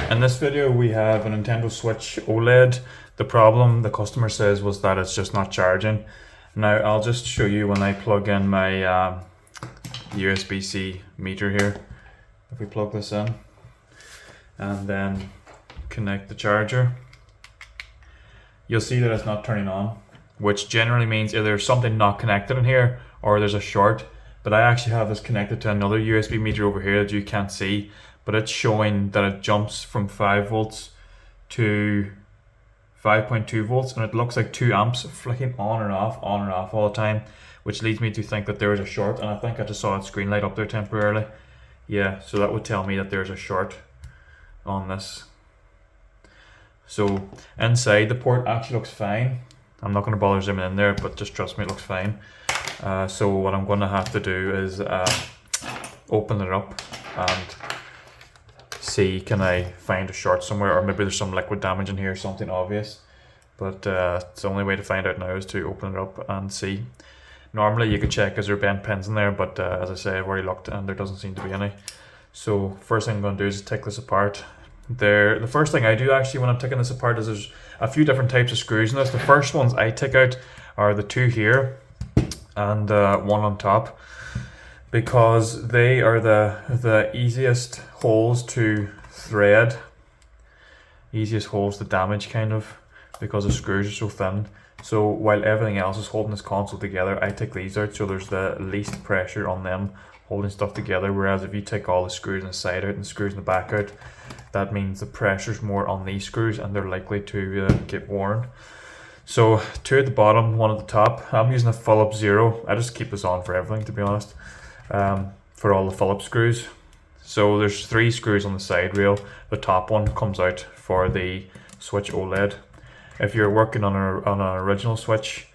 In this video we have a Nintendo Switch OLED. The problem the customer says was that it's just not charging. Now I'll just show you when I plug in my USB-C meter here. If we plug this in and then connect the charger, you'll see that it's not turning on, which generally means either there's something not connected in here or there's a short. But I actually have this connected to another USB meter over here that you can't see, but it's showing that it jumps from 5 volts to 5.2 volts, and it looks like 2 amps flicking on and off all the time, which leads me to think that there is a short, and I think I just saw its screen light up there temporarily. Yeah, so that would tell me that there's a short on this. So inside the port actually looks fine. I'm not going to bother zooming in there, but just trust me, it looks fine. So what I'm going to have to do is open it up and see, can I find a short somewhere, or maybe there's some liquid damage in here, something obvious. But it's the only way to find out now is to open it up and see. Normally you could check is there bent pins in there, but as I say, I've already looked and there doesn't seem to be any. So first thing I'm going to do is take this apart. The first thing I do actually when I'm taking this apart is there's a few different types of screws in this. The first ones I take out are the 2 here and one on top, because they are the easiest holes to thread, easiest holes to damage kind of, because the screws are so thin. So while everything else is holding this console together, I take these out so there's the least pressure on them holding stuff together, whereas if you take all the screws on the side out and the screws in the back out, that means the pressure's more on these screws and they're likely to get worn. So 2 at the bottom, 1 at the top. I'm using a Phillips 0. I just keep this on for everything, to be honest, for all the Phillips screws. So there's 3 screws on the side rail. The top one comes out for the Switch OLED. If you're working on an original Switch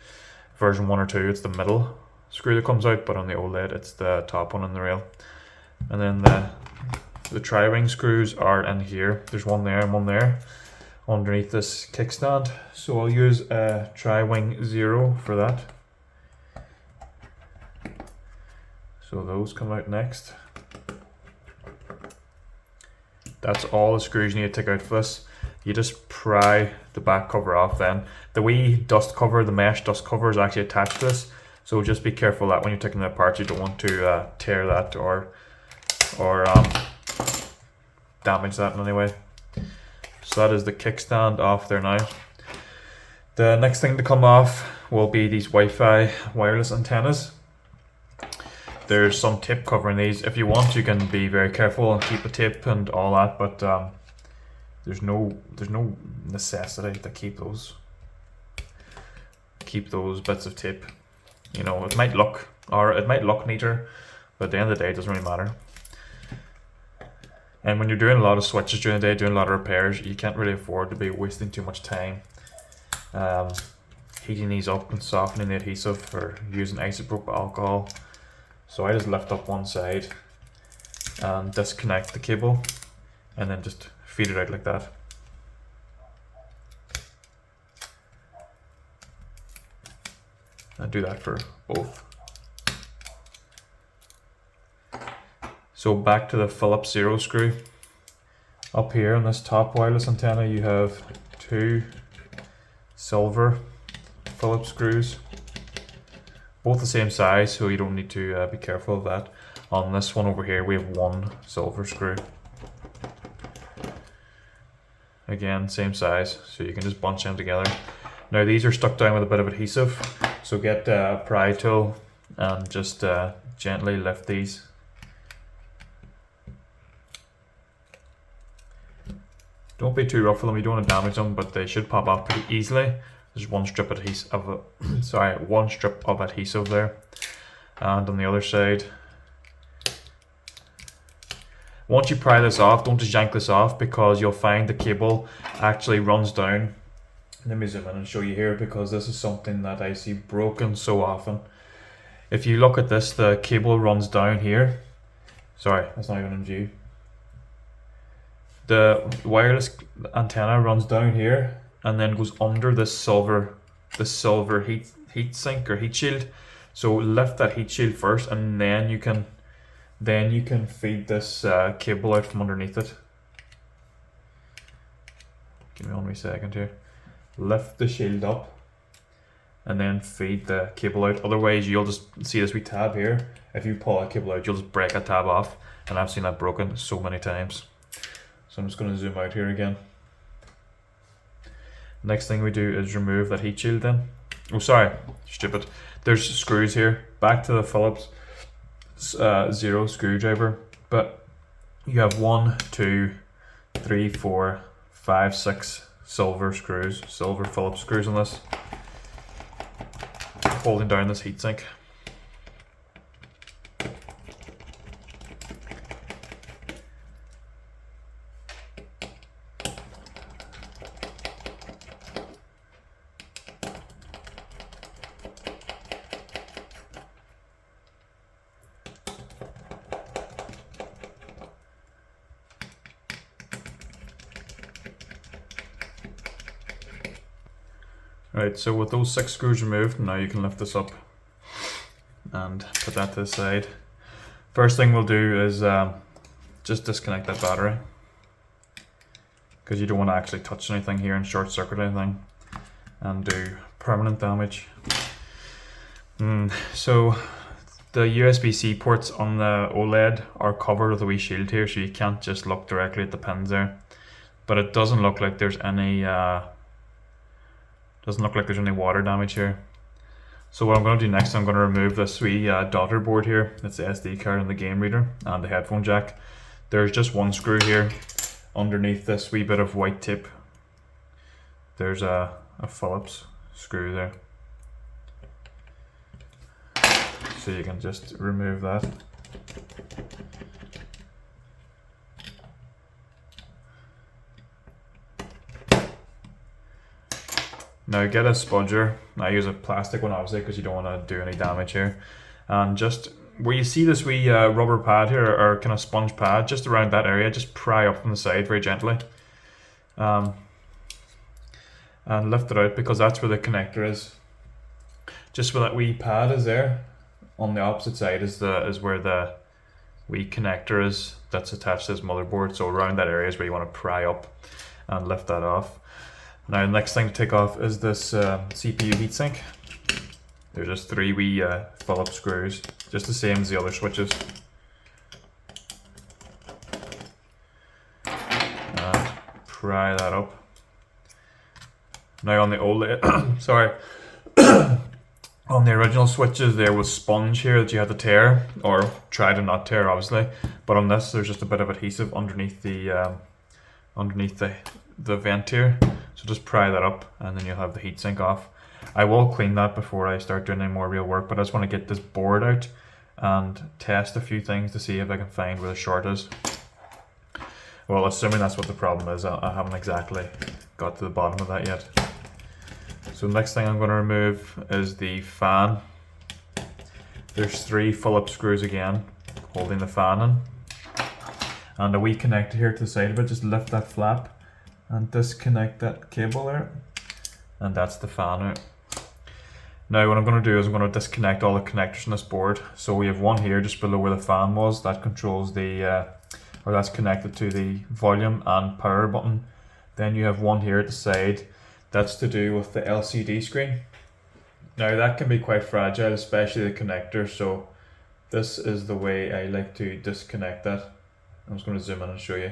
version 1 or 2, it's the middle screw that comes out, but on the OLED it's the top one in the rail. And then the tri-wing screws are in here. There's one there and one there underneath this kickstand. So I'll use a tri-wing 0 for that. So those come out next. That's all the screws you need to take out for this. You just pry the back cover off then. The wee dust cover, the mesh dust cover, is actually attached to this. So just be careful that when you're taking it apart, you don't want to tear that or damage that in any way. So that is the kickstand off there now. The next thing to come off will be these Wi-Fi wireless antennas. There's some tape covering these. If you want, you can be very careful and keep the tape and all that, but there's no necessity to keep those bits of tape. You know, it might look neater, but at the end of the day, it doesn't really matter. And when you're doing a lot of switches during the day, doing a lot of repairs, you can't really afford to be wasting too much time heating these up and softening the adhesive or using isopropyl alcohol. So I just lift up one side and disconnect the cable and then just feed it out like that. And do that for both. So back to the Phillips 0 screw. Up here on this top wireless antenna you have 2 silver Phillips screws, both the same size, so you don't need to be careful of that. On this one over here we have 1 silver screw. Again, same size, so you can just bunch them together. Now these are stuck down with a bit of adhesive, so get a pry tool and just gently lift these. Don't be too rough with them, you don't want to damage them, but they should pop off pretty easily. There's one strip of adhesive there, and on the other side. Once you pry this off, don't just yank this off, because you'll find the cable actually runs down. Let me zoom in and show you here, because this is something that I see broken so often. If you look at this, the cable runs down here. Sorry, that's not even in view. The wireless antenna runs down here and then goes under this silver heat sink or heat shield. So lift that heat shield first, and then you can feed this cable out from underneath it. Give me 1 wee second here. Lift the shield up and then feed the cable out. Otherwise you'll just see this wee tab here. If you pull a cable out, you'll just break a tab off, and I've seen that broken so many times. So I'm just going to zoom out here again. Next thing we do is remove that heat shield then. Oh sorry, stupid. There's screws here. Back to the Phillips 0 screwdriver, but you have 1, 2, 3, 4, 5, 6 silver screws, silver Phillips screws on this, holding down this heatsink. Right, so with those 6 screws removed, now you can lift this up and put that to the side. First thing we'll do is just disconnect that battery, because you don't want to actually touch anything here and short circuit anything and do permanent damage. So the USB-C ports on the OLED are covered with a wee shield here, so you can't just look directly at the pins there. But it doesn't look like there's any water damage here. So what I'm going to do next, I'm going to remove this wee daughter board here. It's the SD card and the game reader and the headphone jack. There's just 1 screw here underneath this wee bit of white tape. There's a Phillips screw there. So you can just remove that. Now get a spudger. I use a plastic one obviously because you don't want to do any damage here. And just where you see this wee rubber pad here, or kind of sponge pad, just around that area, just pry up from the side very gently. And lift it out, because that's where the connector is. Just where that wee pad is there, on the opposite side is where the wee connector is that's attached to this motherboard. So around that area is where you want to pry up and lift that off. Now the next thing to take off is this CPU heatsink. There's just 3 wee Phillips screws, just the same as the other switches. And pry that up. Now on the OLED, sorry, on the original switches there was sponge here that you had to tear, or try to not tear obviously, but on this there's just a bit of adhesive underneath the vent here. So just pry that up and then you'll have the heatsink off. I will clean that before I start doing any more real work, but I just want to get this board out and test a few things to see if I can find where the short is. Well, assuming that's what the problem is, I haven't exactly got to the bottom of that yet. So the next thing I'm going to remove is the fan. There's 3 Phillips screws again, holding the fan in. And a wee connector here to the side of it, just lift that flap and disconnect that cable there, and that's the fan out. Now what I'm going to do is I'm going to disconnect all the connectors on this board. So we have 1 here just below where the fan was, that controls the, or that's connected to the volume and power button. Then you have 1 here at the side, that's to do with the LCD screen. Now that can be quite fragile, especially the connector, so this is the way I like to disconnect that. I'm just going to zoom in and show you.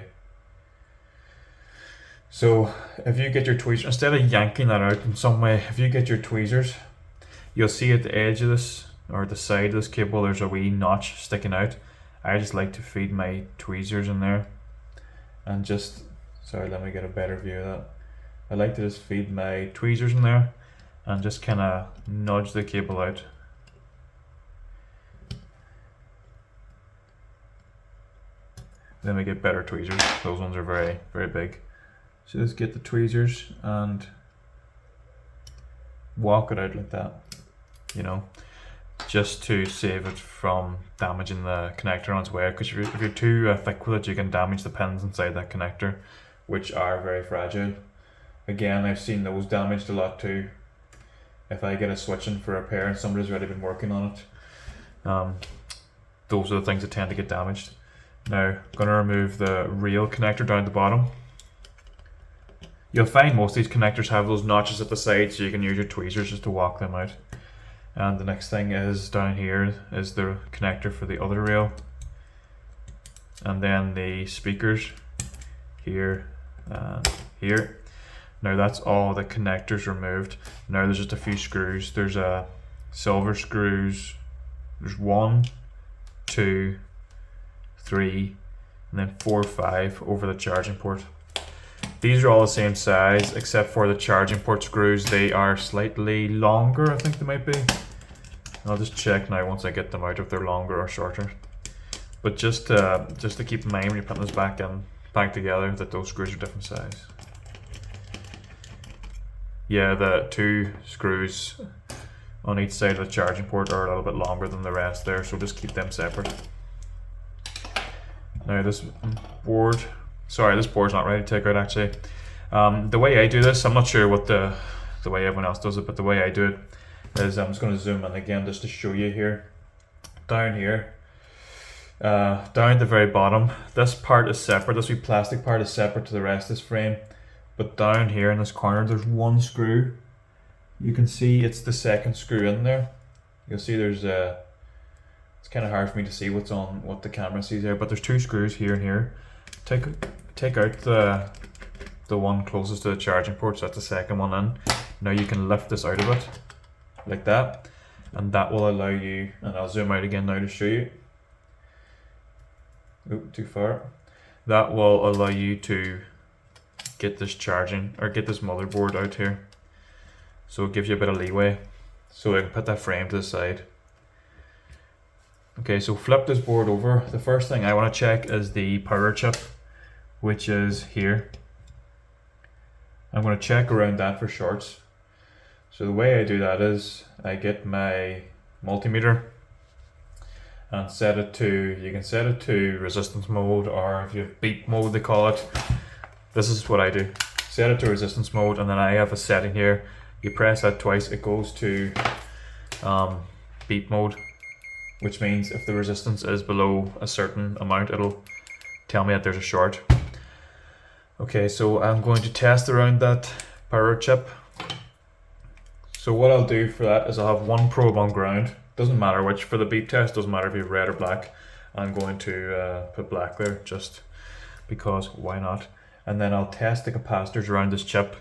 So if you get your tweezers, instead of yanking that out in some way, if you get your tweezers, you'll see at the edge of this, or the side of this cable, there's a wee notch sticking out. I just like to feed my tweezers in there and just, sorry, let me get a better view of that. I like to just feed my tweezers in there and just kind of nudge the cable out. Then we get better tweezers. Those ones are very, very big. So just get the tweezers and walk it out like that, you know, just to save it from damaging the connector on its way. Because if you're too thick with it, you can damage the pins inside that connector, which are very fragile. Again, I've seen those damaged a lot too. If I get a switch in for repair and somebody's already been working on it, those are the things that tend to get damaged. Now, I'm going to remove the real connector down at the bottom. You'll find most of these connectors have those notches at the side, so you can use your tweezers just to walk them out. And the next thing is down here is the connector for the other rail. And then the speakers here and here. Now that's all the connectors removed. Now there's just a few screws. There's silver screws. There's 1, 2, 3, and then 4, 5 over the charging port. These are all the same size except for the charging port screws. They are slightly longer, I think they might be. I'll just check now once I get them out if they're longer or shorter. But just to keep in mind when you're putting this back together that those screws are different size. Yeah, the 2 screws on each side of the charging port are a little bit longer than the rest there, so just keep them separate. Now this board's not ready to take out actually. The way I do this, I'm not sure what the way everyone else does it, but the way I do it is I'm just going to zoom in again just to show you here. Down here, down at the very bottom, this part is separate. This wee plastic part is separate to the rest of this frame. But down here in this corner, there's 1 screw. You can see it's the second screw in there. You'll see there's it's kind of hard for me to see what the camera sees there, but there's 2 screws here and here. Take out the one closest to the charging port, so that's the second one in. Now you can lift this out of it like that, and that will allow you, and I'll zoom out again now to show you. Oh, too far. That will allow you to get this motherboard out here. So it gives you a bit of leeway. So I can put that frame to the side. Okay, so flip this board over. The first thing I want to check is the power chip, which is here. I'm going to check around that for shorts. So the way I do that is I get my multimeter and set it to, you can set it to resistance mode, or if you have beep mode they call it. This is what I do. Set it to resistance mode, and then I have a setting here. You press that twice, it goes to beep mode, which means if the resistance is below a certain amount, it'll tell me that there's a short. Okay, so I'm going to test around that power chip. So what I'll do for that is I'll have 1 probe on ground. Doesn't matter which for the beep test, doesn't matter if you have red or black. I'm going to put black there just because why not? And then I'll test the capacitors around this chip.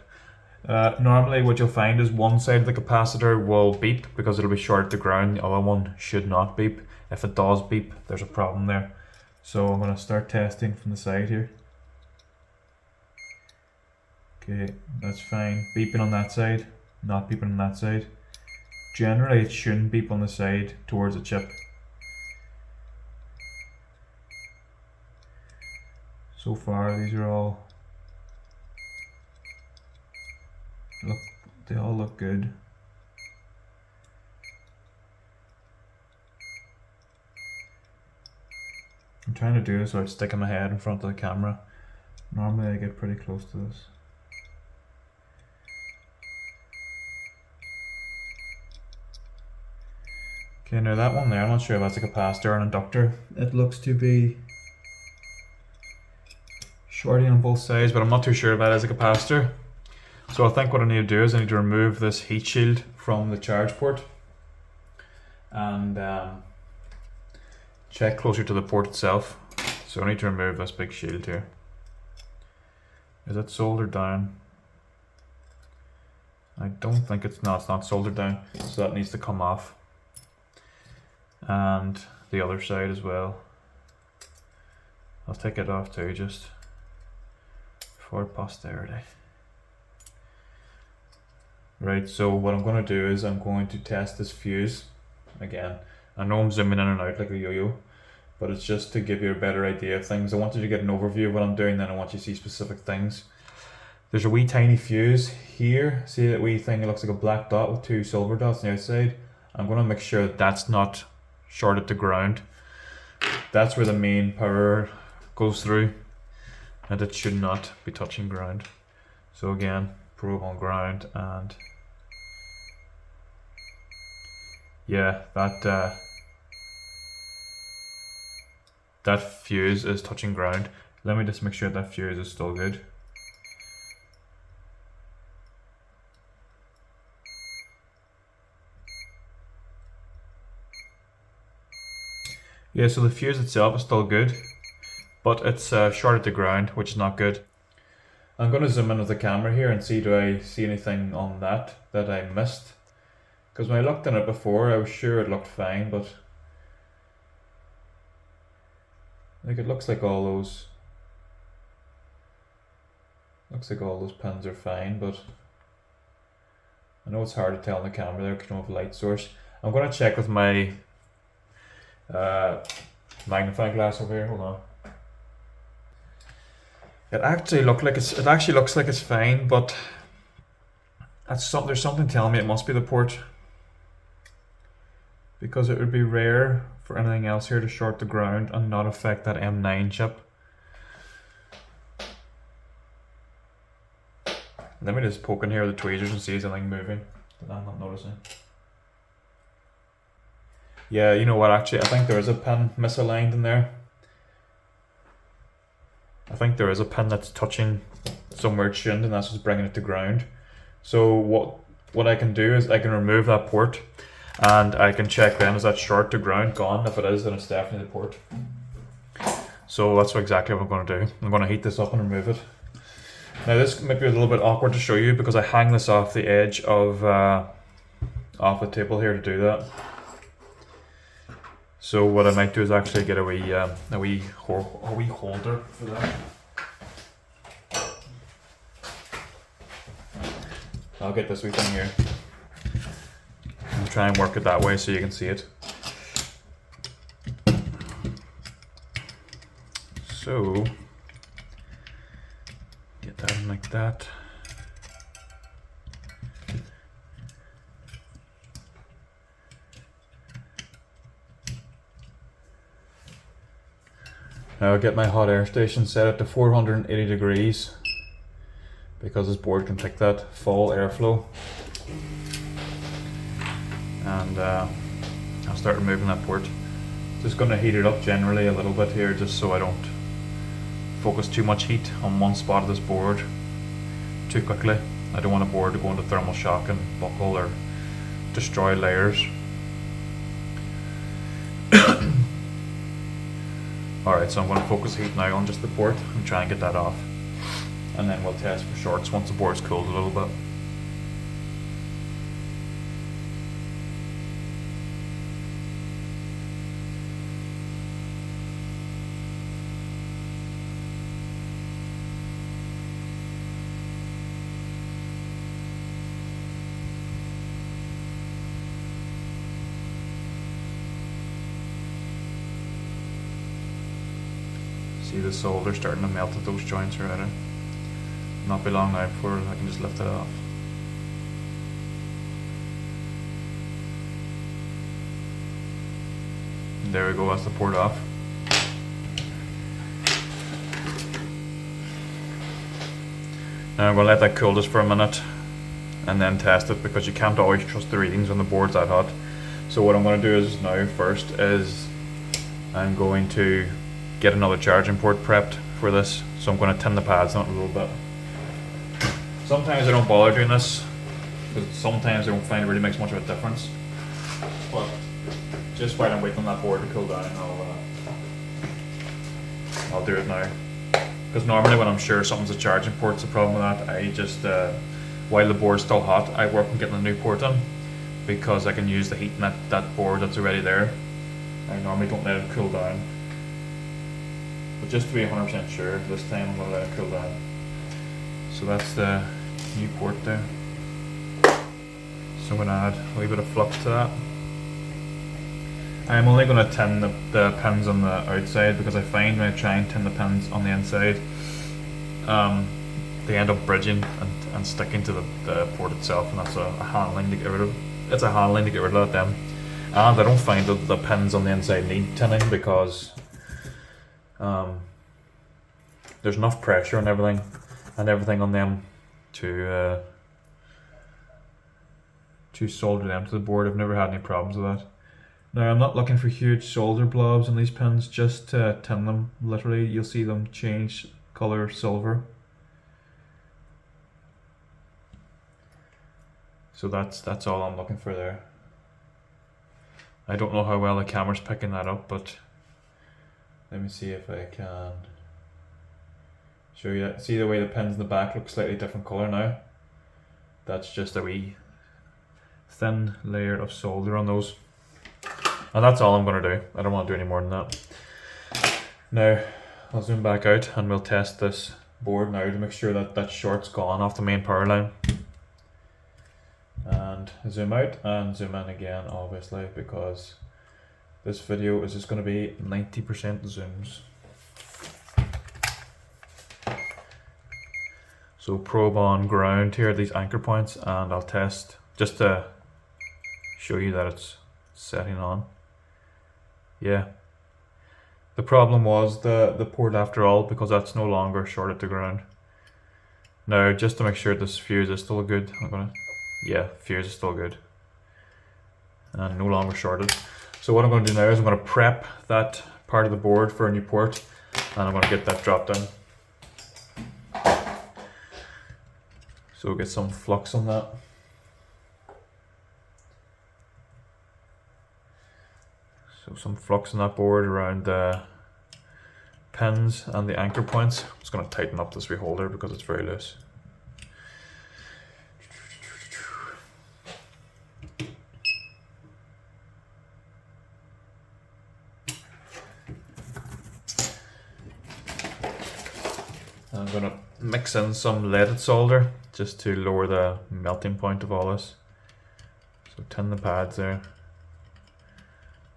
Normally what you'll find is one side of the capacitor will beep because it'll be short at the ground. The other one should not beep. If it does beep, there's a problem there. So I'm going to start testing from the side here. Okay, that's fine. Beeping on that side, not beeping on that side. Generally it shouldn't beep on the side towards the chip. So far these are all they all look good. I'm trying to do this without sticking my head in front of the camera. Normally I get pretty close to this. Okay, now that one there, I'm not sure if that's a capacitor or an inductor. It looks to be shorting on both sides, but I'm not too sure if that is a capacitor. So I think what I need to do is I need to remove this heat shield from the charge port and check closer to the port itself. So I need to remove this big shield here. Is it soldered down? I don't think it's not soldered down, so that needs to come off. And the other side as well. I'll take it off too, just for posterity. Right, so what I'm going to do is I'm going to test this fuse again. I know I'm zooming in and out like a yo-yo, but it's just to give you a better idea of things. I want you to get an overview of what I'm doing, then I want you to see specific things. There's a wee tiny fuse here. See that wee thing? It looks like a black dot with 2 silver dots on the outside. I'm going to make sure that that's not shorted to ground. That's where the main power goes through, and it should not be touching ground. So again, probe on ground, and yeah, that fuse is touching ground. Let me just make sure that fuse is still good. Yeah, so the fuse itself is still good, but it's short at the ground, which is not good. I'm going to zoom in with the camera here and see, do I see anything on that I missed? Because when I looked in it before, I was sure it looked fine, but like it looks like all those pins are fine, but I know it's hard to tell on the camera there because you don't have a light source. I'm going to check with my magnifying glass over here. Hold on. It actually looks like it's fine, but there's something telling me it must be the port, because it would be rare for anything else here to short the ground and not affect that M9 chip. Let me just poke in here with the tweezers and see if there's anything moving that I'm not noticing. Yeah, you know what, actually, I think there is a pin misaligned in there. I think there is a pin that's touching somewhere it shouldn't, and that's what's bringing it to ground. So what I can do is I can remove that port, and I can check then, is that short to ground gone? If it is, then it's definitely the port. So that's exactly what I'm going to do. I'm going to heat this up and remove it. Now this might be a little bit awkward to show you because I hang this off the edge of off the table here to do that. So what I might do is actually get a wee holder for that. I'll get this wee thing here and try and work it that way so you can see it. So get that in like that. Now I'll get my hot air station set it to 480 degrees because this board can take that full airflow. And I'll start removing that port. Just going to heat it up generally a little bit here, just so I don't focus too much heat on one spot of this board too quickly. I don't want a board to go into thermal shock and buckle or destroy layers. Alright, so I'm going to focus heat now on just the port and try and get that off. And then we'll test for shorts once the board's cooled a little bit. See the solder starting to melt at those joints already. Not be long now before I can just lift it off. And there we go, that's the port off. Now I'm going to let that cool just for a minute and then test it, because you can't always trust the readings when the board's that hot. So what I'm going to do is now first is I'm going to get another charging port prepped for this. So I'm going to tin the pads on it a little bit. Sometimes I don't bother doing this because sometimes I don't find it really makes much of a difference. But just while I'm waiting on that board to cool down, I'll do it now. Because normally when I'm sure something's a charging port's a problem with that, I just while the board's still hot, I work on getting a new port in, because I can use the heat in that board that's already there. I normally don't let it cool down. But just to be 100% sure, this time I'm going to let it cool down. So that's the new port there. So I'm going to add a wee bit of flux to that. I'm only going to tin the pins on the outside, because I find when I try and tin the pins on the inside, they end up bridging and sticking to the port itself, and that's a handling to get rid of. It's a handling to get rid of them. And I don't find that the pins on the inside need tinning, because there's enough pressure and everything on them to solder them to the board. I've never had any problems with that. Now I'm not looking for huge solder blobs on these pins, just to tin them. Literally, you'll see them change color silver. So that's all I'm looking for there. I don't know how well the camera's picking that up, but Let me see if I can show you that. See the way the pins in the back look slightly different colour now? That's just a wee thin layer of solder on those. And that's all I'm going to do. I don't want to do any more than that. Now, I'll zoom back out and we'll test this board now to make sure that that short's gone off the main power line. And zoom out and zoom in again, obviously, because this video is just going to be 90% zooms. So probe on ground here, these anchor points, and I'll test just to show you that it's setting on. Yeah. The problem was the port after all, because that's no longer shorted to ground. Now, just to make sure this fuse is still good, yeah, fuse is still good. And no longer shorted. So what I'm going to do now is I'm going to prep that part of the board for a new port, and I'm going to get that dropped in. So we'll get some flux on that. So some flux on that board around the pins and the anchor points. I'm just going to tighten up this wee holder because it's very loose. I'm going to mix in some leaded solder just to lower the melting point of all this. So tin the pads there.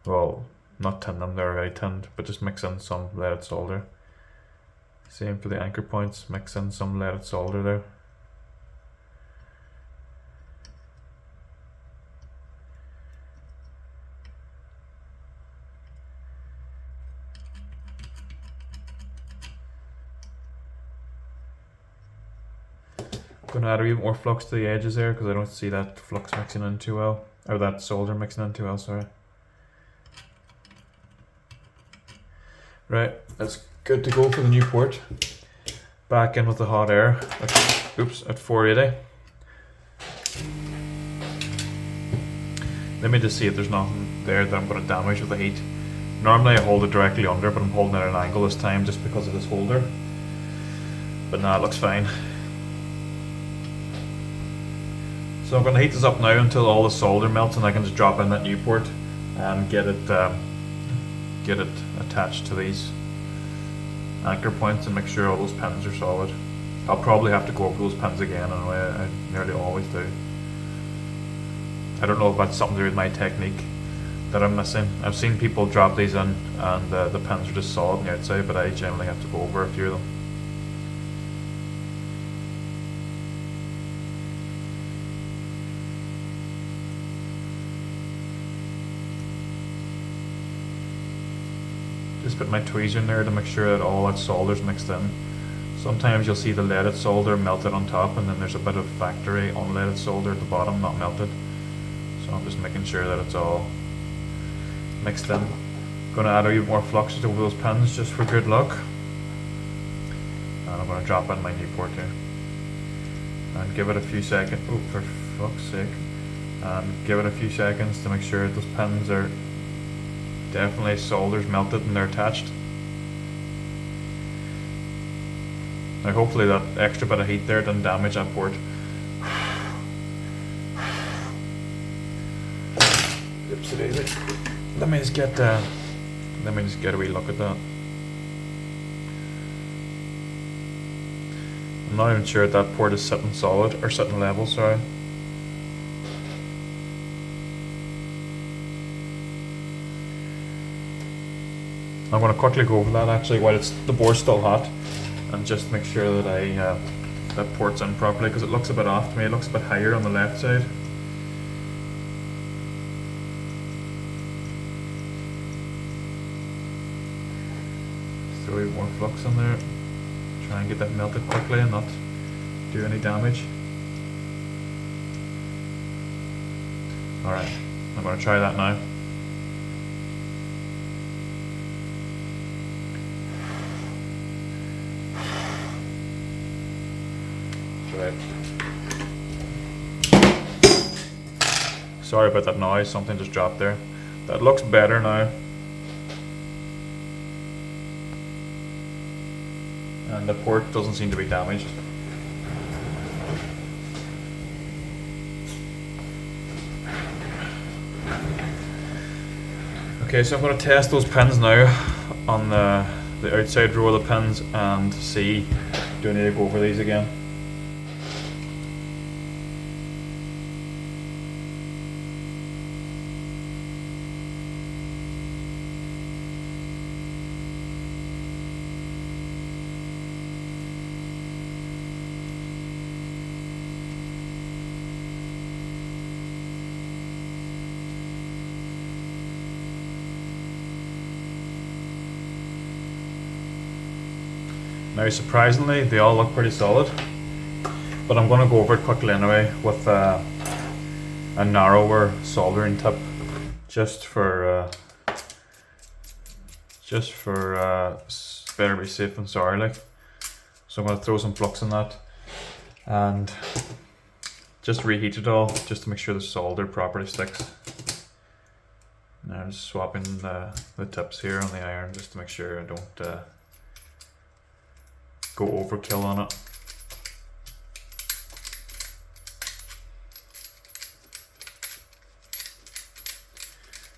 Well, not tin them, they're already tinned, but just mix in some leaded solder. Same for the anchor points, mix in some leaded solder there. Going to add a wee more flux to the edges there because I don't see that flux mixing in too well, or that solder mixing in too well, sorry. Right, that's good to go for the new port. Back in with the hot air, at 480. Let me just see if there's nothing there that I'm going to damage with the heat. Normally I hold it directly under, but I'm holding it at an angle this time just because of this holder. But nah, it looks fine. So I'm going to heat this up now until all the solder melts and I can just drop in that new port and get it attached to these anchor points and make sure all those pins are solid. I'll probably have to go over those pins again anyway, I nearly always do. I don't know if that's something to do with my technique that I'm missing. I've seen people drop these in and the pins are just solid on the outside, but I generally have to go over a few of them. Just put my tweezer in there to make sure that all that solder's mixed in. Sometimes you'll see the leaded solder melted on top and then there's a bit of factory unleaded solder at the bottom, not melted. So I'm just making sure that it's all mixed in. Going to add a bit more flux over those pins just for good luck. And I'm going to drop in my new port here. And give it a few seconds, oh for fuck's sake. And give it a few seconds to make sure that those pins are definitely solder's melted and they're attached. Now hopefully that extra bit of heat there didn't damage that port. Oopsie daisy. Let me just get a wee look at that. I'm not even sure if that port is sitting solid or sitting level, sorry. I'm going to quickly go over that actually while the board's still hot and just make sure that that port's in properly because it looks a bit off to me. It looks a bit higher on the left side. Throw a bit more flux in there. Try and get that melted quickly and not do any damage. Alright, I'm going to try that now. Sorry about that noise, something just dropped there. That looks better now. and the port doesn't seem to be damaged. Okay, so I'm going to test those pins now on the outside row of the pins and see, do I need to go over these again? Now surprisingly, they all look pretty solid, but I'm going to go over it quickly anyway with a narrower soldering tip, just for better be safe than sorry, like. So I'm going to throw some flux in that and just reheat it all, just to make sure the solder properly sticks. Now I'm just swapping the tips here on the iron just to make sure I don't go overkill on it.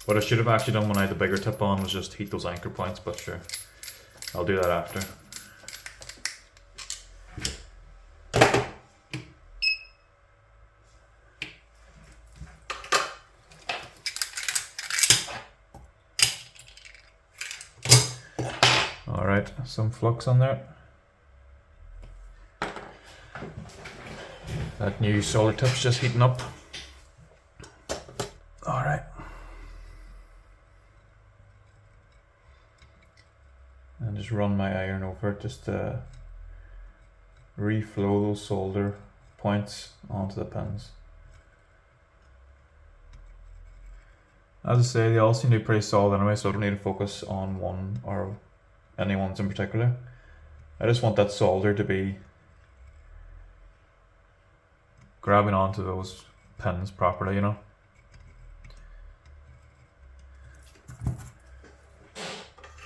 What I should have actually done when I had the bigger tip on was just heat those anchor points, but sure, I'll do that after. Alright, some flux on there. That new solder tip's just heating up. Alright. And just run my iron over it just to reflow those solder points onto the pins. As I say, they all seem to be pretty solid anyway, so I don't need to focus on one or any ones in particular. I just want that solder to be grabbing onto those pins properly, you know.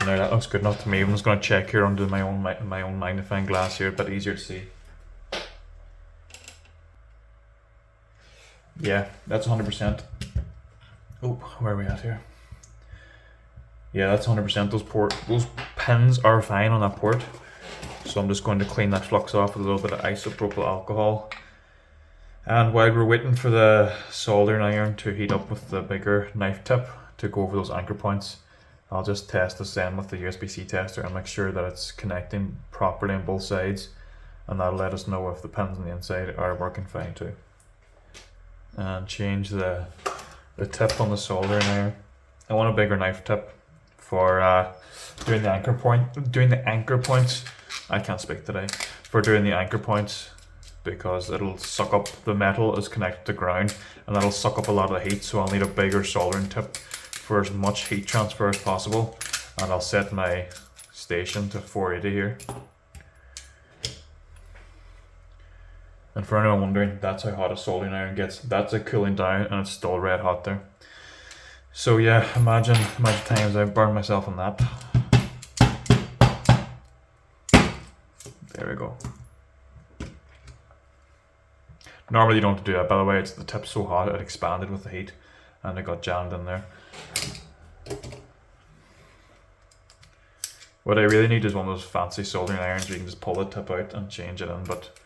Now that looks good enough to me. I'm just going to check here under my own magnifying glass here, a bit easier to see. Yeah, that's 100%. Oh, where are we at here? Yeah, that's 100%. Those pins are fine on that port. So I'm just going to clean that flux off with a little bit of isopropyl alcohol. And while we're waiting for the soldering iron to heat up with the bigger knife tip to go over those anchor points, I'll just test this then with the USB-C tester and make sure that it's connecting properly on both sides, and that'll let us know if the pins on the inside are working fine too. And change the tip on the soldering iron. I want a bigger knife tip for doing the anchor points. I can't speak today. For doing the anchor points, because it'll suck up, the metal is connected to ground and that'll suck up a lot of the heat, so I'll need a bigger soldering tip for as much heat transfer as possible. And I'll set my station to 480 here. And for anyone wondering, that's how hot a soldering iron gets. That's it cooling down and it's still red hot there. So yeah, imagine how many times I've burned myself on that. There we go. Normally you don't have to do that, by the way. It's the tip's so hot it expanded with the heat and it got jammed in there. What I really need is one of those fancy soldering irons where you can just pull the tip out and change it in, but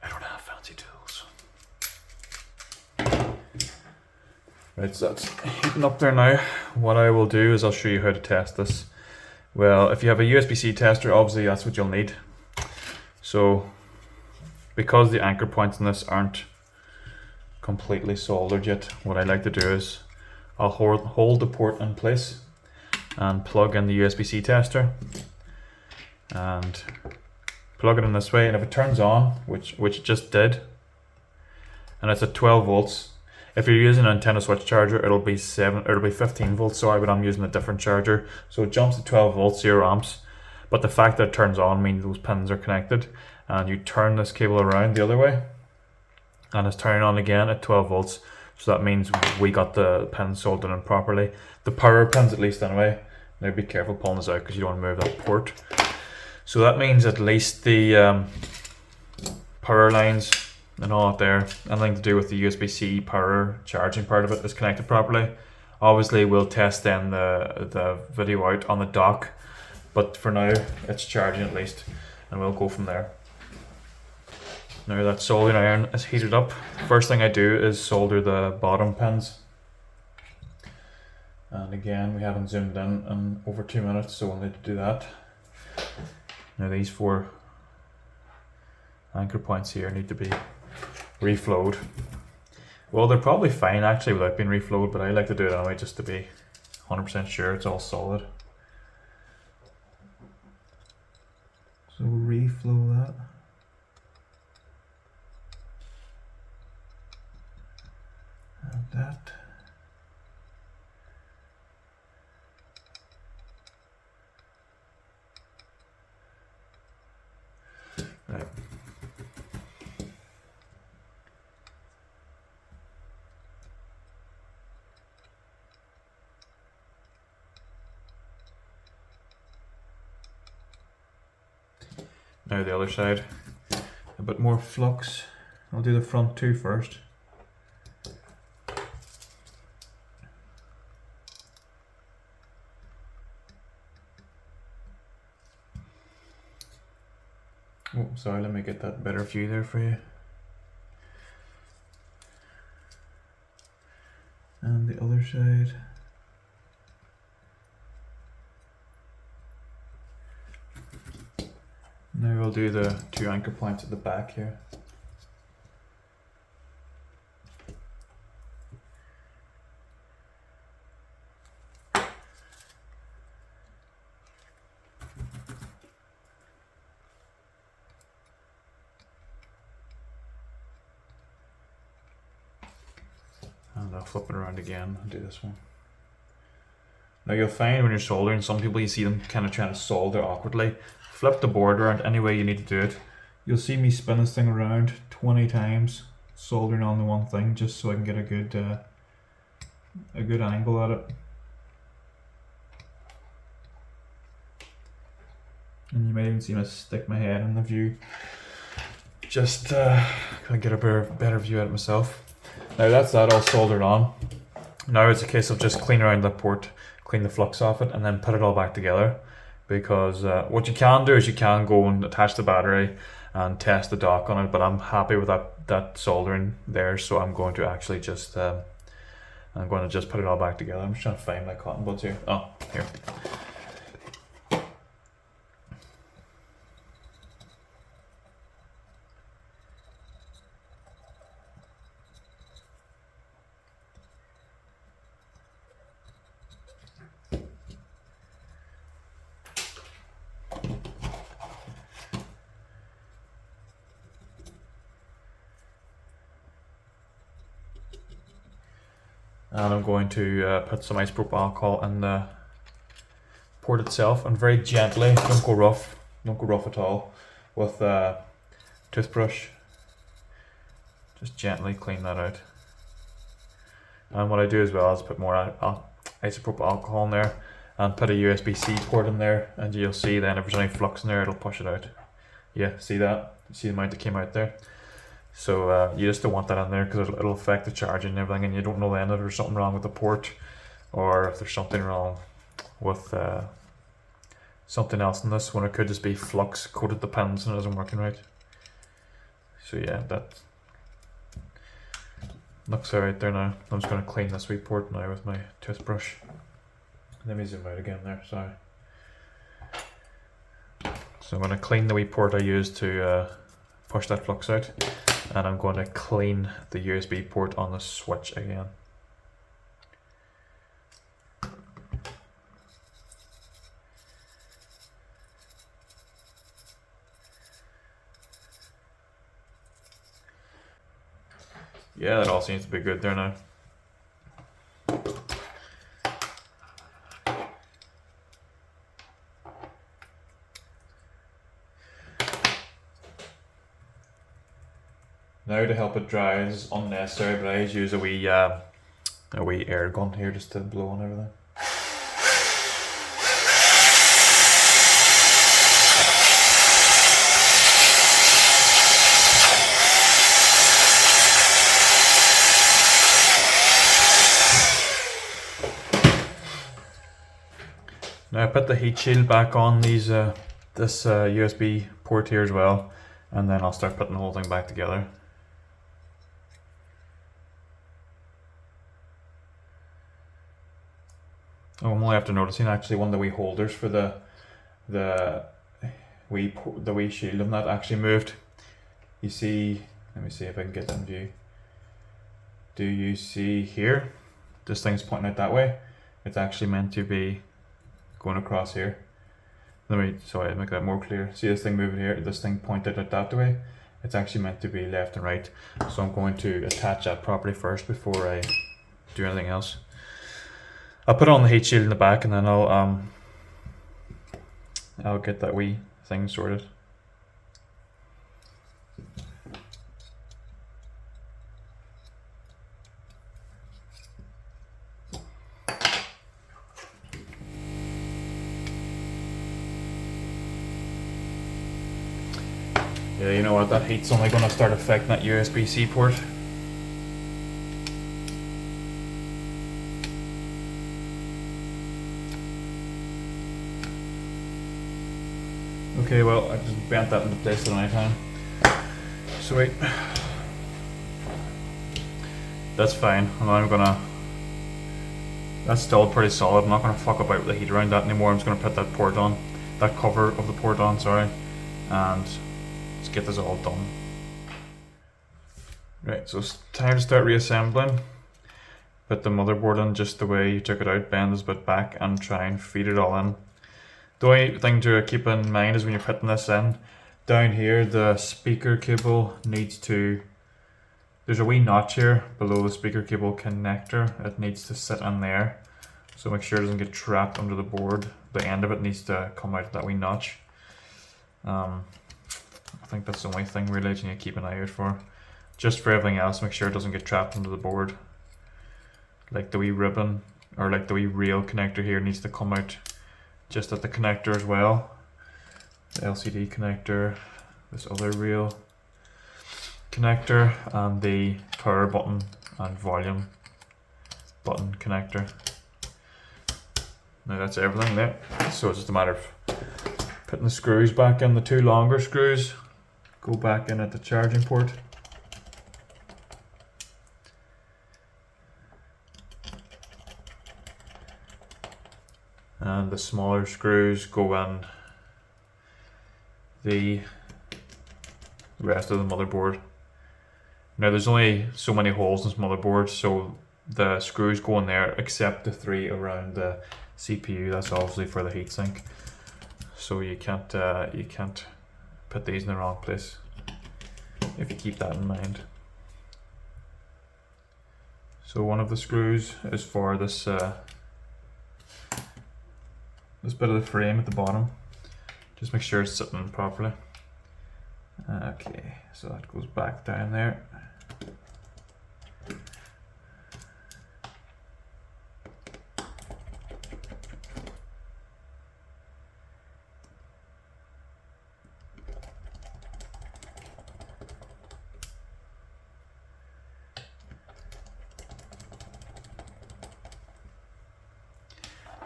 I don't have fancy tools. Right, so that's heating up there now. What I will do is I'll show you how to test this. Well, if you have a USB-C tester, obviously that's what you'll need. So, because the anchor points in this aren't completely soldered yet, what I like to do is I'll hold the port in place and plug in the USB-C tester and plug it in this way, and if it turns on, which it just did, and it's at 12 volts. If you're using a Nintendo Switch charger, it'll be 15 volts, sorry, but I'm using a different charger. So it jumps to 12 volts, 0 amps. But the fact that it turns on means those pins are connected, and you turn this cable around the other way and it's turning on again at 12 volts. So that means we got the pins soldered in properly. The power pins at least anyway. Now be careful pulling this out because you don't want to move that port. So that means at least the power lines and all out there, anything to do with the USB-C power charging part of it, is connected properly. Obviously we'll test then the video out on the dock, but for now it's charging at least, and we'll go from there. Now that soldering iron is heated up, first thing I do is solder the bottom pins. And again, we haven't zoomed in over 2 minutes, so we'll need to do that. Now these 4 anchor points here need to be reflowed. Well, they're probably fine actually without being reflowed, but I like to do it anyway just to be 100% sure it's all solid. So reflow that. And that. Right. Now the other side, a bit more flux. I'll do the front 2 first. Oh, sorry, let me get that better view there for you. And the other side. Now we'll do the 2 anchor points at the back here. And I'll flip it around again and do this one. Now you'll find when you're soldering, some people you see them kind of trying to solder awkwardly. Flip the board around any way you need to do it. You'll see me spin this thing around 20 times, soldering on the one thing, just so I can get a good angle at it. And you might even see me stick my head in the view, just kind of get a better view at it myself. Now that's that all soldered on. Now it's a case of just clean around the port, clean the flux off it, and then put it all back together. Because what you can do is you can go and attach the battery and test the dock on it, but I'm happy with that soldering there, so I'm going to actually just put it all back together. I'm just trying to find my cotton buds here. Oh, here. And I'm going to put some isopropyl alcohol in the port itself, and very gently, don't go rough at all, with a toothbrush, just gently clean that out. And what I do as well is put more isopropyl alcohol in there and put a USB-C port in there, and you'll see then if there's any flux in there it'll push it out. Yeah, see that? See the amount that came out there? So you just don't want that in there because it'll affect the charging and everything, and you don't know then if there's something wrong with the port or if there's something wrong with something else in this, when it could just be flux coated the pins and it isn't working right. So yeah, that looks alright there now. I'm just going to clean this wee port now with my toothbrush. Let me zoom out again there, sorry. So I'm going to clean the wee port I used to push that flux out. And I'm going to clean the USB port on the switch again. Yeah, that all seems to be good there now. Now to help it dry is unnecessary, but I just use a wee air gun here just to blow on everything. Now I put the heat shield back on this USB port here as well, and then I'll start putting the whole thing back together. Oh, I'm only after noticing actually one of the wee holders for the wee shield on that actually moved. You see, let me see if I can get that in view. Do you see here? This thing's pointing out that way. It's actually meant to be going across here. Sorry, make that more clear. See this thing moving here? This thing pointed out that way. It's actually meant to be left and right. So I'm going to attach that properly first before I do anything else. I'll put on the heat shield in the back, and then I'll get that wee thing sorted. Yeah, you know what? That heat's only going to start affecting that USB-C port. Okay, well, I just bent that into place at any time. Sweet. That's fine. That's still pretty solid. I'm not gonna fuck about with the heat around that anymore. I'm just gonna put that port on, that cover of the port on, sorry, and let's get this all done. Right, so it's time to start reassembling. Put the motherboard in just the way you took it out, bend this bit back, and try and feed it all in. The only thing to keep in mind is when you're putting this in, down here the speaker cable needs to, there's a wee notch here below the speaker cable connector. It needs to sit in there, so make sure it doesn't get trapped under the board. The end of it needs to come out of that wee notch. I think that's the only thing really you need to keep an eye out for. Just for everything else, make sure it doesn't get trapped under the board. Like the wee ribbon, or like the wee rail connector here needs to come out just at the connector as well. The LCD connector, this other rail connector, and the power button and volume button connector. Now that's everything there. So it's just a matter of putting the screws back in. The two longer screws go back in at the charging port. And the smaller screws go in the rest of the motherboard. Now there's only so many holes in this motherboard, so the screws go in there except the 3 around the CPU. That's obviously for the heatsink. So you can't put these in the wrong place if you keep that in mind. So one of the screws is for this this bit of the frame at the bottom. Just make sure it's sitting properly. Okay, so that goes back down there.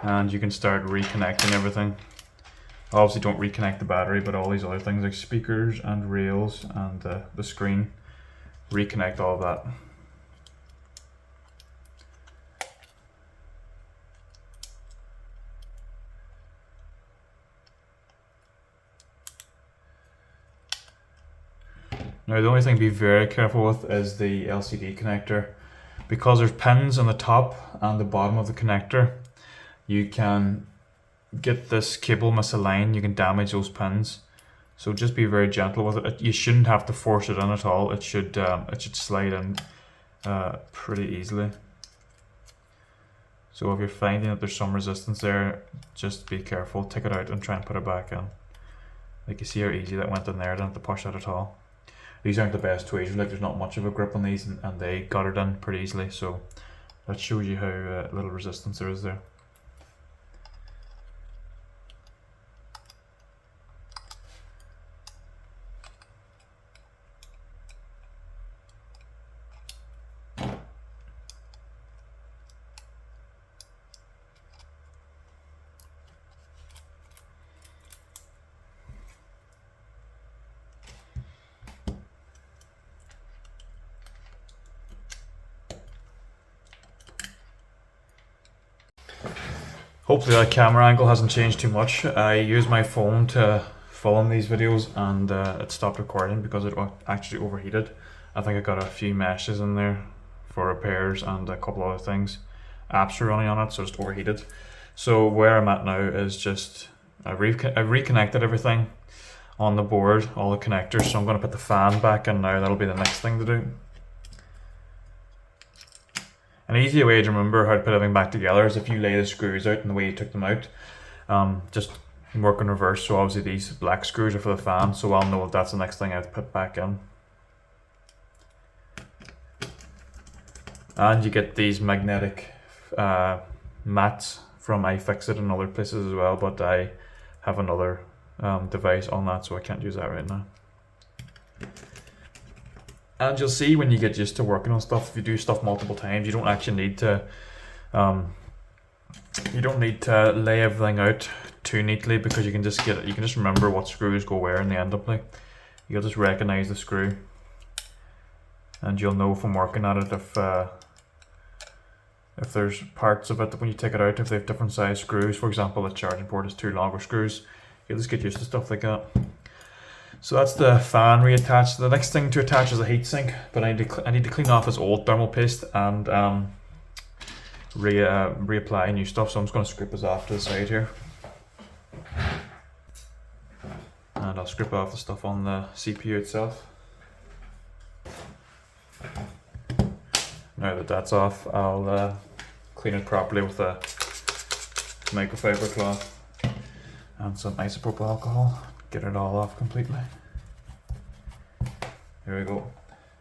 And you can start reconnecting everything. Obviously don't reconnect the battery, but all these other things like speakers and rails and the screen, reconnect all of that. Now the only thing to be very careful with is the LCD connector. Because there's pins on the top and the bottom of the connector, you can get this cable misaligned, you can damage those pins. So just be very gentle with it. You shouldn't have to force it in at all. It should slide in pretty easily. So if you're finding that there's some resistance there, just be careful, take it out and try and put it back in. Like you see how easy that went in there, I didn't have to push that at all. These aren't the best tweezers, like there's not much of a grip on these, and they got it in pretty easily, so that shows you how little resistance there is there. Hopefully that camera angle hasn't changed too much. I use my phone to film these videos and it stopped recording because it actually overheated. I think I got a few meshes in there for repairs and a couple other things. Apps are running on it, so it's overheated. So where I'm at now is just I've reconnected everything on the board, all the connectors, so I'm going to put the fan back in now. That'll be the next thing to do. An easier way to remember how to put everything back together is if you lay the screws out in the way you took them out. Just work in reverse, so obviously these black screws are for the fan, so I'll know that's the next thing I have to put back in. And you get these magnetic mats from iFixit and other places as well, but I have another device on that, so I can't use that right now. And you'll see when you get used to working on stuff, if you do stuff multiple times, you don't actually need to lay everything out too neatly, because you can just remember what screws go where in the end up. Like, you'll just recognize the screw, and you'll know from working at it if there's parts of it that when you take it out, if they have different size screws. For example, the charging port is 2 longer screws. You'll just get used to stuff like that. So that's the fan reattached. The next thing to attach is a heatsink, but I need to clean off this old thermal paste and reapply new stuff. So I'm just going to scrape this off to the side here, and I'll scrape off the stuff on the CPU itself. Now that that's off, I'll clean it properly with a microfiber cloth and some isopropyl alcohol. Get it all off completely. There we go.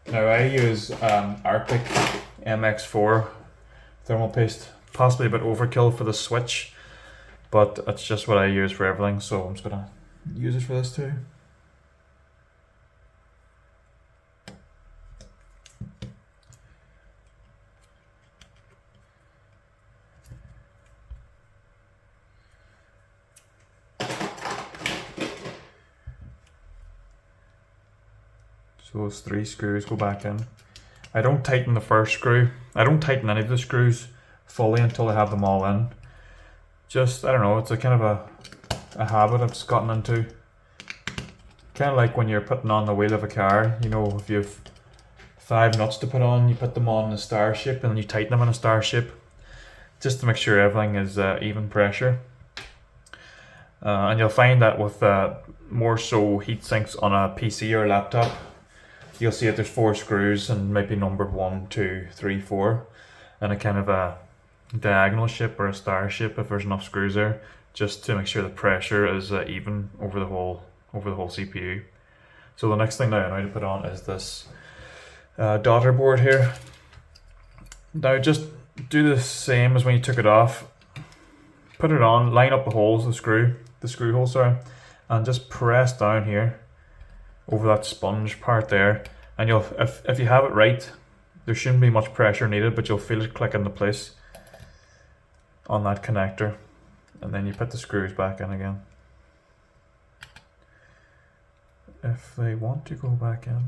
Now I use Arctic MX4 thermal paste, possibly a bit overkill for the Switch, but it's just what I use for everything, so I'm just gonna use it for this too. So those 3 screws go back in. I don't tighten the first screw. I don't tighten any of the screws fully until I have them all in. Just, I don't know, it's a kind of a habit I've just gotten into. Kind of like when you're putting on the wheel of a car, you know, if you have 5 nuts to put on, you put them on in a star shape and then you tighten them in a star shape, just to make sure everything is even pressure. And you'll find that with more so heat sinks on a PC or a laptop, you'll see that there's 4 screws and maybe numbered 1, 2, 3, 4, and a kind of a diagonal shape or a star shape if there's enough screws there, just to make sure the pressure is even over the whole CPU. So the next thing now I need to put on is this daughter board here. Now just do the same as when you took it off. Put it on, line up the holes, the screw holes, sorry, and just press down here over that sponge part there, and you'll, if you have it right, there shouldn't be much pressure needed, but you'll feel it click into place on that connector, and then you put the screws back in again if they want to go back in.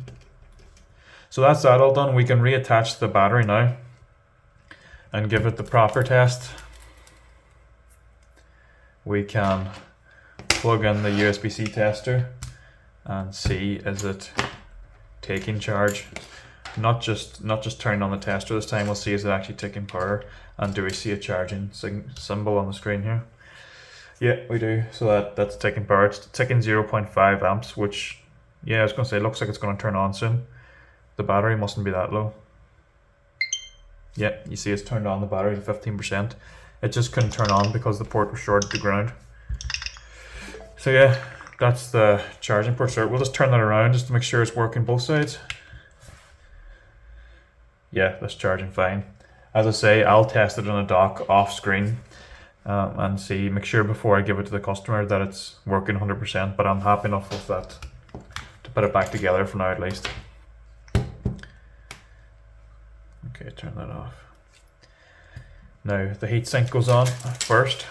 So that's that all done. We can reattach the battery now and give it the proper test. We can plug in the USB-C tester and see, is it taking charge? Not just turning on the tester this time. We'll see, is it actually taking power, and do we see a charging symbol on the screen here? Yeah, we do. So that's taking power. It's taking 0.5 amps, which, yeah, I was going to say, looks like it's going to turn on soon. The battery mustn't be that low. Yeah, you see it's turned on, the battery to 15%. It just couldn't turn on because the port was shorted to ground. So yeah, that's the charging port. So we'll just turn that around just to make sure it's working both sides. Yeah, that's charging fine. As I say, I'll test it on a dock off screen and see, make sure before I give it to the customer that it's working 100%, but I'm happy enough with that to put it back together for now at least. Okay, turn that off. Now the heatsink goes on first.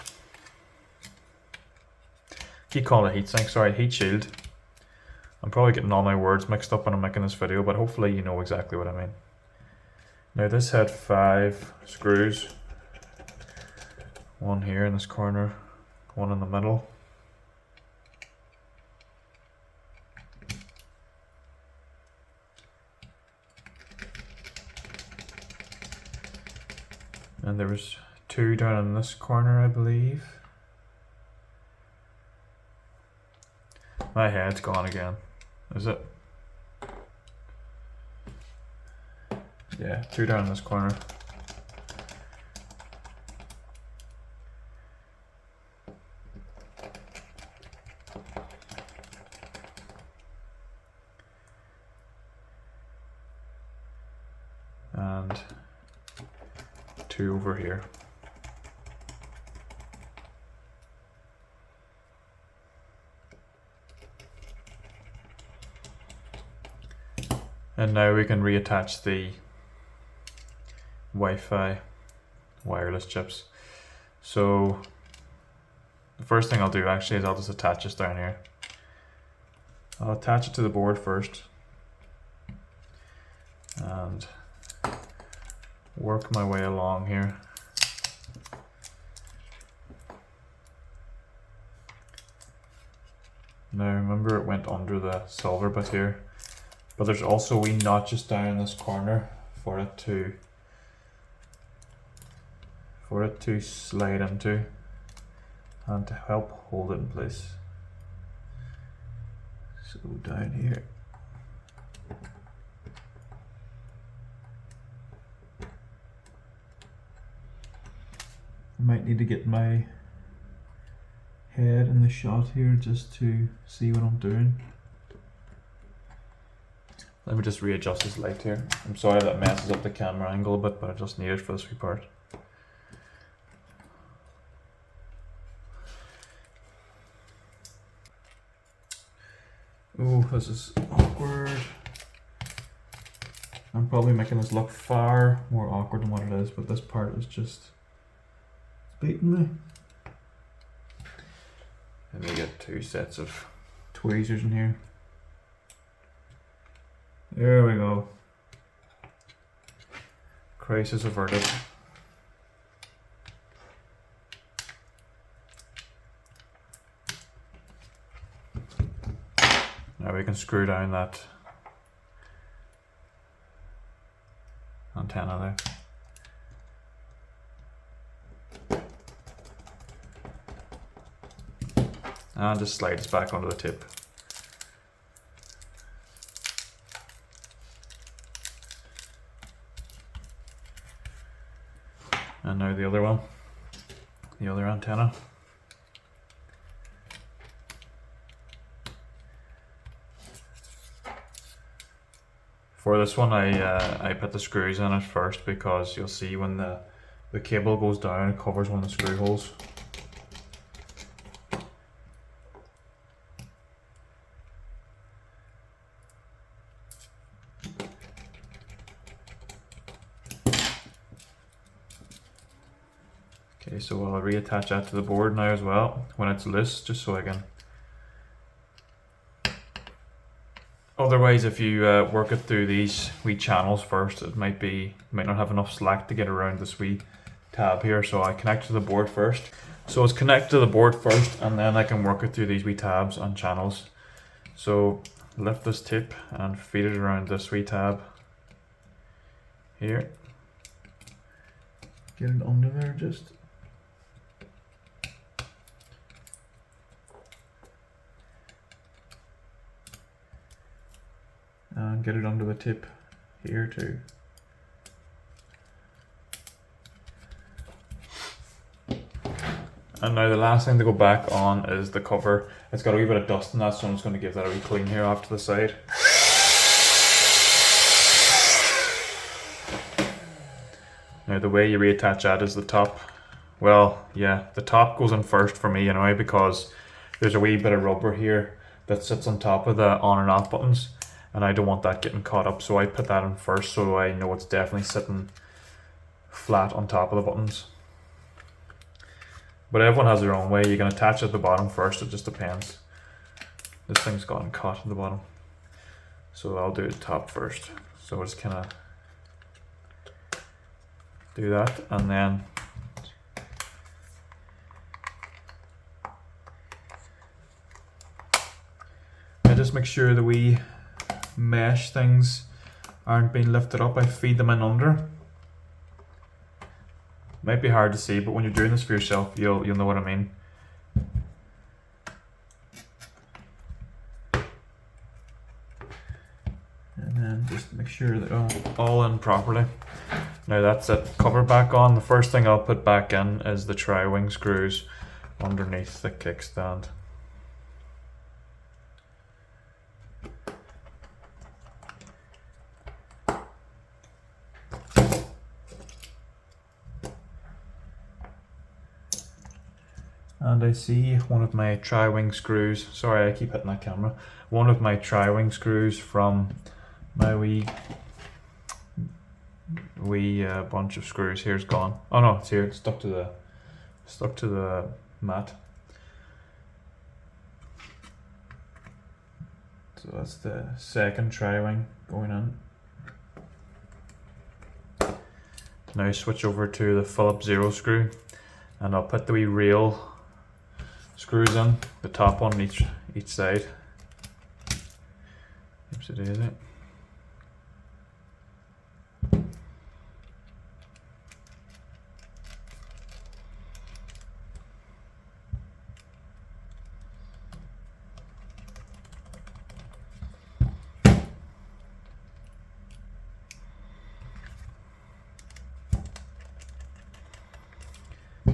Keep calling it heatsink, sorry, heat shield. I'm probably getting all my words mixed up when I'm making this video, but hopefully you know exactly what I mean. Now this had 5 screws One here in this corner, one in the middle. And there was two down in this corner, I believe. My head's gone again, is it? Yeah, two down in this corner. And two over here. And now we can reattach the Wi-Fi wireless chips. So the first thing I'll do actually is I'll just attach this down here. I'll attach it to the board first and work my way along here. Now remember it went under the silver bit here, but there's also a wee notch just down in this corner for it to slide into and to help hold it in place. So down here. I might need to get my head in the shot here just to see what I'm doing. Let me just readjust this light here. I'm sorry that messes up the camera angle a bit, but I just need it for this wee part. Oh, this is awkward. I'm probably making this look far more awkward than what it is, but this part is just beating me. Let me get two sets of tweezers in here. There we go. Crisis averted. Now we can screw down that antenna there. And just slide this back onto the tip. And now the other one, the other antenna. For this one I put the screws in it first because you'll see when the cable goes down it covers one of the screw holes. Okay, so I'll reattach that to the board now as well when it's loose, just so I can. Otherwise, if you work it through these wee channels first, it might not have enough slack to get around this wee tab here. So I connect to the board first. So it's connect to the board first, and then I can work it through these wee tabs and channels. So lift this tip and feed it around this wee tab here. Get it under there just. And get it under the tip here too. And now the last thing to go back on is the cover. It's got a wee bit of dust in that, so I'm just going to give that a wee clean here off to the side. Now the way you reattach that is the top. Well, yeah, the top goes in first for me anyway, because there's a wee bit of rubber here that sits on top of the on and off buttons. And I don't want that getting caught up, so I put that in first so I know it's definitely sitting flat on top of the buttons. But everyone has their own way. You can attach it at the bottom first, it just depends. This thing's gotten caught at the bottom. So I'll do the top first. So we'll just kind of do that, and then just make sure the wee mesh things aren't being lifted up. I feed them in under. Might be hard to see, but when you're doing this for yourself, you'll know what I mean. And then just make sure that all in properly. Now that's it. Cover back on. The first thing I'll put back in is the tri-wing screws underneath the kickstand. And I see one of my tri-wing screws, sorry I keep hitting that camera, one of my tri-wing screws from my wee bunch of screws here's gone. Oh no, it's here, it's stuck to the mat. So that's the second tri-wing going in. Now switch over to the Phillips 0 screw, and I'll put the wee rail screws in, the top on each side. Oops, it is it.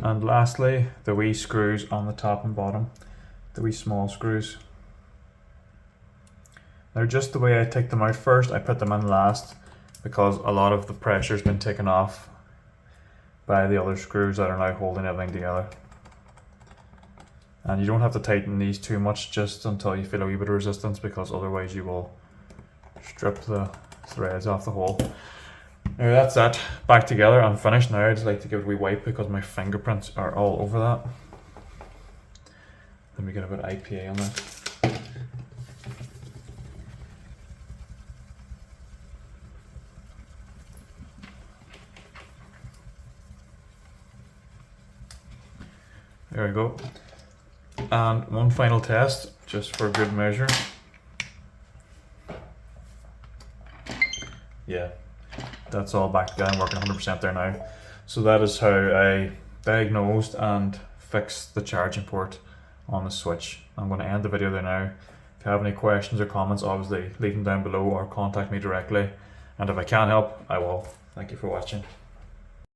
And lastly, the wee screws on the top and bottom, the wee small screws. Now just the way I take them out first, I put them in last because a lot of the pressure's been taken off by the other screws that are now holding everything together. And you don't have to tighten these too much just until you feel a wee bit of resistance, because otherwise you will strip the threads off the hole. Now that's that, back together and finished. Now I'd just like to give it a wee wipe because my fingerprints are all over that. Let me get a bit of IPA on that. There we go. And one final test, just for good measure. Yeah. That's all back together and working 100% there now. So that is how I diagnosed and fixed the charging port on the Switch. I'm going to end the video there now. If you have any questions or comments, obviously leave them down below or contact me directly. And if I can help, I will. Thank you for watching.